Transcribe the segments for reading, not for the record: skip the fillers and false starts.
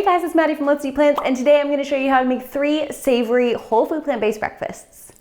Hey guys, it's Maddie from Let's Eat Plants, and today I'm going to show you how to make 3 savory whole food plant-based breakfasts.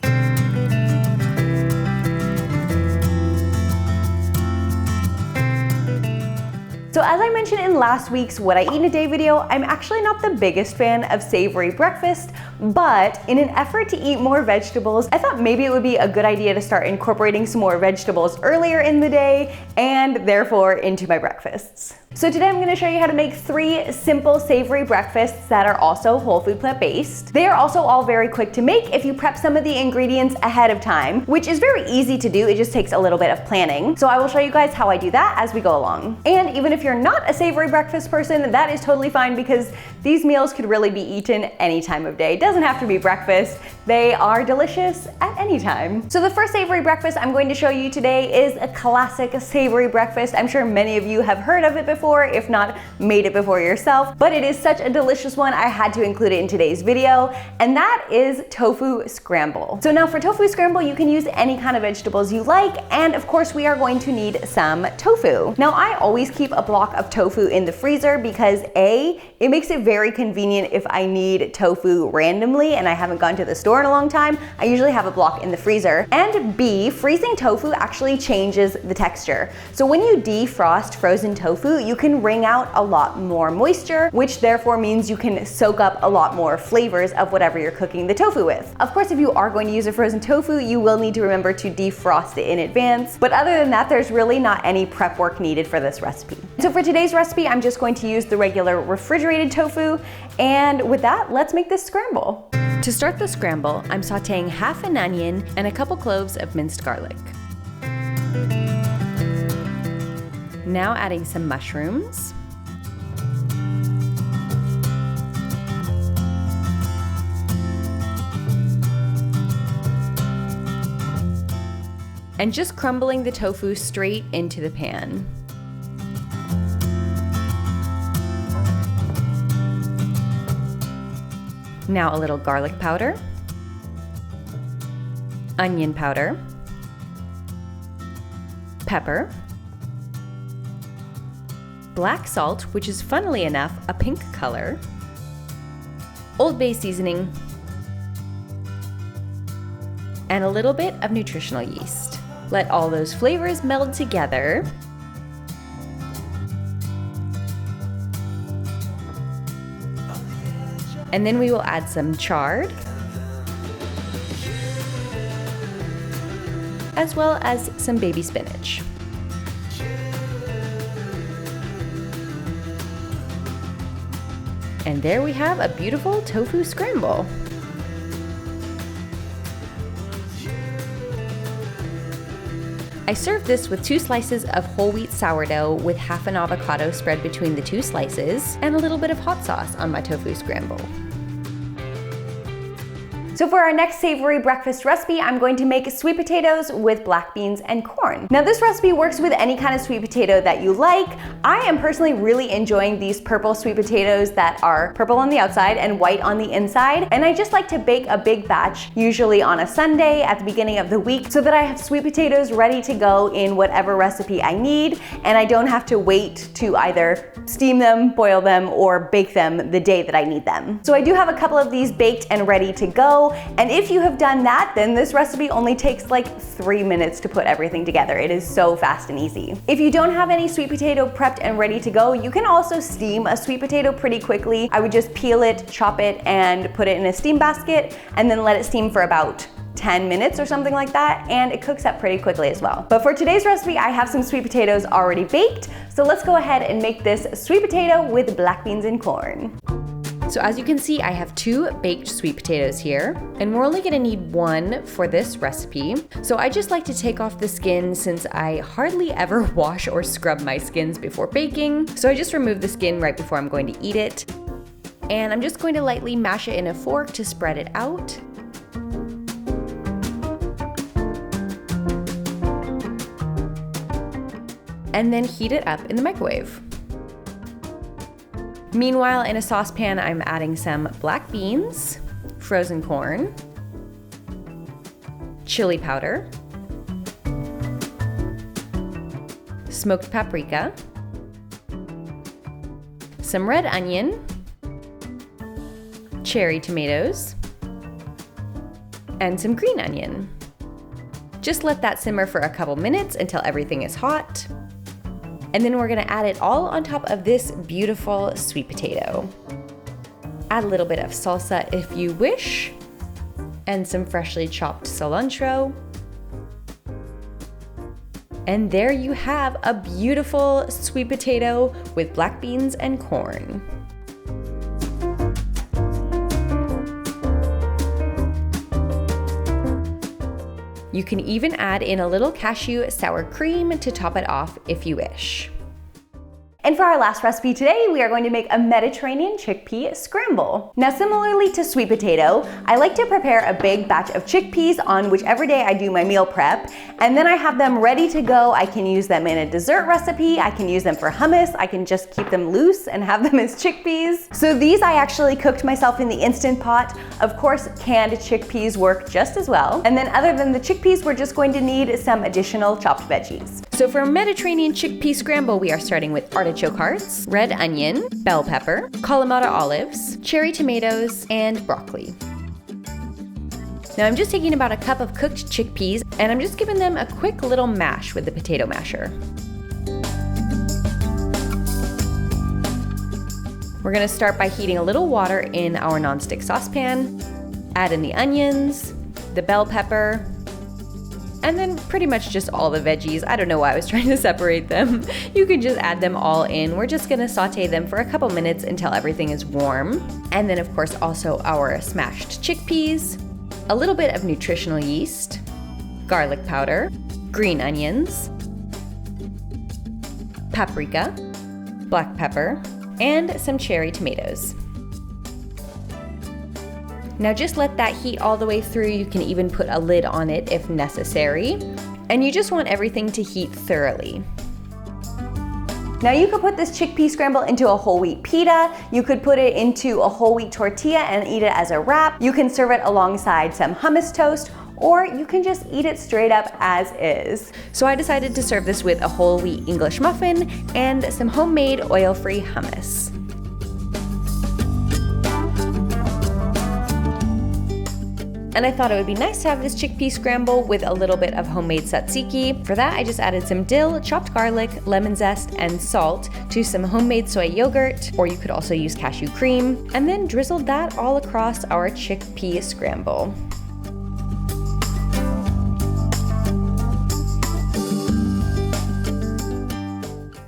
So as I mentioned in last week's What I Eat in a Day video, I'm actually not the biggest fan of savory breakfast, but in an effort to eat more vegetables, I thought maybe it would be a good idea to start incorporating some more vegetables earlier in the day and therefore into my breakfasts. So today I'm going to show you how to make 3 simple savory breakfasts that are also whole food plant-based. They are also all very quick to make if you prep some of the ingredients ahead of time, which is very easy to do. It just takes a little bit of planning. So I will show you guys how I do that as we go along. And even if you're not a savory breakfast person, that is totally fine because these meals could really be eaten any time of day. It doesn't have to be breakfast. They are delicious at any time. So the first savory breakfast I'm going to show you today is a classic savory breakfast. I'm sure many of you have heard of it before, if not made it before yourself, but it is such a delicious one I had to include it in today's video, and that is tofu scramble. So now for tofu scramble, you can use any kind of vegetables you like, and of course we are going to need some tofu. Now I always keep a block of tofu in the freezer because A, it makes it very convenient if I need tofu randomly and I haven't gone to the store in a long time. I usually have a block in the freezer. And B, freezing tofu actually changes the texture. So when you defrost frozen tofu, you can wring out a lot more moisture, which therefore means you can soak up a lot more flavors of whatever you're cooking the tofu with. Of course, if you are going to use a frozen tofu, you will need to remember to defrost it in advance. But other than that, there's really not any prep work needed for this recipe. So for today's recipe, I'm just going to use the regular refrigerated tofu. And with that, let's make this scramble. To start the scramble, I'm sauteing half an onion and a couple cloves of minced garlic. Now adding some mushrooms. And just crumbling the tofu straight into the pan. Now a little garlic powder, onion powder, pepper, black salt, which is funnily enough a pink color, Old Bay seasoning, and a little bit of nutritional yeast. Let all those flavors meld together. And then we will add some chard, as well as some baby spinach. And there we have a beautiful tofu scramble. I served this with 2 slices of whole wheat sourdough with half an avocado spread between the 2 slices and a little bit of hot sauce on my tofu scramble. So for our next savory breakfast recipe, I'm going to make sweet potatoes with black beans and corn. Now this recipe works with any kind of sweet potato that you like. I am personally really enjoying these purple sweet potatoes that are purple on the outside and white on the inside. And I just like to bake a big batch, usually on a Sunday at the beginning of the week, so that I have sweet potatoes ready to go in whatever recipe I need, and I don't have to wait to either steam them, boil them, or bake them the day that I need them. So I do have a couple of these baked and ready to go. And if you have done that, then this recipe only takes like 3 minutes to put everything together. It is so fast and easy. If you don't have any sweet potato prepped and ready to go, you can also steam a sweet potato pretty quickly. I would just peel it, chop it, and put it in a steam basket, and then let it steam for about 10 minutes or something like that, and it cooks up pretty quickly as well. But for today's recipe, I have some sweet potatoes already baked, so let's go ahead and make this sweet potato with black beans and corn. So as you can see, I have 2 baked sweet potatoes here, and we're only gonna need 1 for this recipe. So I just like to take off the skin since I hardly ever wash or scrub my skins before baking. So I just remove the skin right before I'm going to eat it. And I'm just going to lightly mash it in a fork to spread it out. And then heat it up in the microwave. Meanwhile, in a saucepan, I'm adding some black beans, frozen corn, chili powder, smoked paprika, some red onion, cherry tomatoes, and some green onion. Just let that simmer for a couple minutes until everything is hot. And then we're gonna add it all on top of this beautiful sweet potato. Add a little bit of salsa if you wish, and some freshly chopped cilantro. And there you have a beautiful sweet potato with black beans and corn. You can even add in a little cashew sour cream to top it off if you wish. And for our last recipe today, we are going to make a Mediterranean chickpea scramble. Now, similarly to sweet potato, I like to prepare a big batch of chickpeas on whichever day I do my meal prep, and then I have them ready to go. I can use them in a dessert recipe, I can use them for hummus, I can just keep them loose and have them as chickpeas. So these I actually cooked myself in the Instant Pot. Of course, canned chickpeas work just as well. And then other than the chickpeas, we're just going to need some additional chopped veggies. So for Mediterranean chickpea scramble, we are starting with artichoke hearts, red onion, bell pepper, Kalamata olives, cherry tomatoes, and broccoli. Now I'm just taking about a cup of cooked chickpeas and I'm just giving them a quick little mash with the potato masher. We're gonna start by heating a little water in our nonstick saucepan, add in the onions, the bell pepper, and then pretty much just all the veggies. I don't know why I was trying to separate them. You can just add them all in. We're just gonna saute them for a couple minutes until everything is warm. And then of course also our smashed chickpeas, a little bit of nutritional yeast, garlic powder, green onions, paprika, black pepper, and some cherry tomatoes. Now just let that heat all the way through. You can even put a lid on it if necessary. And you just want everything to heat thoroughly. Now you could put this chickpea scramble into a whole wheat pita. You could put it into a whole wheat tortilla and eat it as a wrap. You can serve it alongside some hummus toast, or you can just eat it straight up as is. So I decided to serve this with a whole wheat English muffin and some homemade oil-free hummus. And I thought it would be nice to have this chickpea scramble with a little bit of homemade tzatziki. For that, I just added some dill, chopped garlic, lemon zest, and salt to some homemade soy yogurt, or you could also use cashew cream, and then drizzled that all across our chickpea scramble.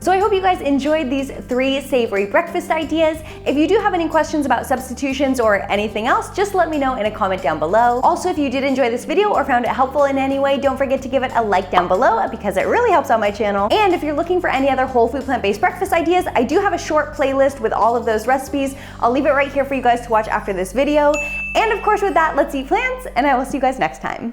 So I hope you guys enjoyed these 3 savory breakfast ideas. If you do have any questions about substitutions or anything else, just let me know in a comment down below. Also, if you did enjoy this video or found it helpful in any way, don't forget to give it a like down below because it really helps out my channel. And if you're looking for any other whole food plant-based breakfast ideas, I do have a short playlist with all of those recipes. I'll leave it right here for you guys to watch after this video. And of course with that, let's eat plants, and I will see you guys next time.